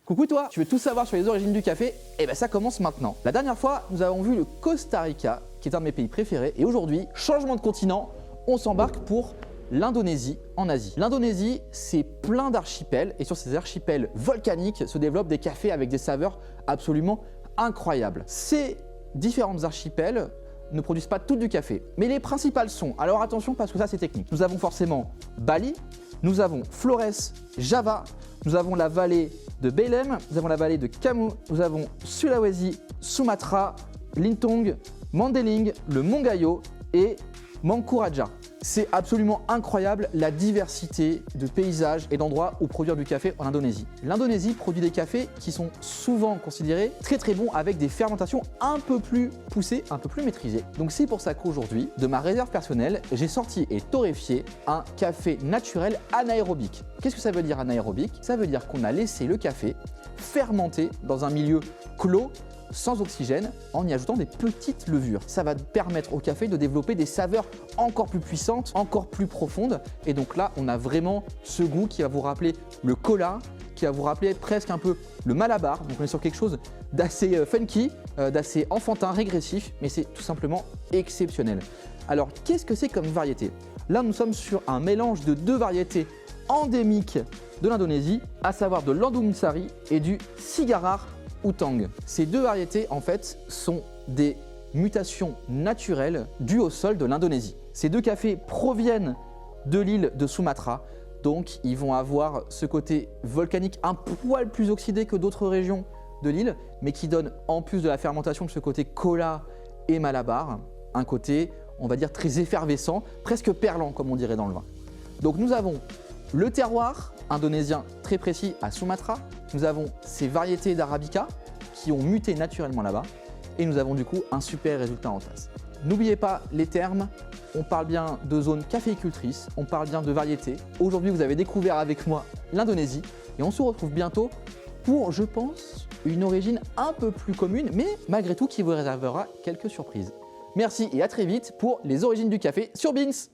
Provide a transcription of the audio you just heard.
Coucou toi, tu veux tout savoir sur les origines du café? Eh ben ça commence maintenant. La dernière fois, nous avons vu le Costa Rica, qui est un de mes pays préférés, et aujourd'hui, changement de continent, on s'embarque pour l'Indonésie en Asie. L'Indonésie, c'est plein d'archipels, et sur ces archipels volcaniques se développent des cafés avec des saveurs absolument incroyables. Ces différentes archipels ne produisent pas toutes du café, mais les principales sont, alors attention parce que ça c'est technique. Nous avons forcément Bali, nous avons Flores, Java, nous avons la vallée de Belem, nous avons la vallée de Kamu, nous avons Sulawesi, Sumatra, Lintong, Mandailing, le Mont Gayo et Mangkuraja. C'est absolument incroyable la diversité de paysages et d'endroits où produire du café en Indonésie. L'Indonésie produit des cafés qui sont souvent considérés très bons avec des fermentations un peu plus poussées, un peu plus maîtrisées. Donc c'est pour ça qu'aujourd'hui, de ma réserve personnelle, j'ai sorti et torréfié un café naturel anaérobique. Qu'est-ce que ça veut dire anaérobique? Ça veut dire qu'on a laissé le café fermenter dans un milieu clos, sans oxygène, en y ajoutant des petites levures. Ça va permettre au café de développer des saveurs encore plus puissantes, encore plus profondes. Et donc là, on a vraiment ce goût qui va vous rappeler le cola, qui va vous rappeler presque un peu le malabar. Donc on est sur quelque chose d'assez funky, d'assez enfantin, régressif, mais c'est tout simplement exceptionnel. Alors, qu'est-ce que c'est comme variété? Là, nous sommes sur un mélange de deux variétés endémiques de l'Indonésie, à savoir de l'Andung Sari et du Sigarar Utang. Ces deux variétés, en fait, sont des mutations naturelles dues au sol de l'Indonésie. Ces deux cafés proviennent de l'île de Sumatra, donc ils vont avoir ce côté volcanique un poil plus oxydé que d'autres régions de l'île, mais qui donne, en plus de la fermentation, de ce côté cola et malabar, un côté, on va dire, très effervescent, presque perlant, comme on dirait dans le vin. Donc nous avons le terroir indonésien très précis à Sumatra, nous avons ces variétés d'arabica qui ont muté naturellement là-bas et nous avons du coup un super résultat en tasse. N'oubliez pas les termes, on parle bien de zone caféicultrice, on parle bien de variétés. Aujourd'hui, vous avez découvert avec moi l'Indonésie et on se retrouve bientôt pour, je pense, une origine un peu plus commune, mais malgré tout qui vous réservera quelques surprises. Merci et à très vite pour les origines du café sur Beans.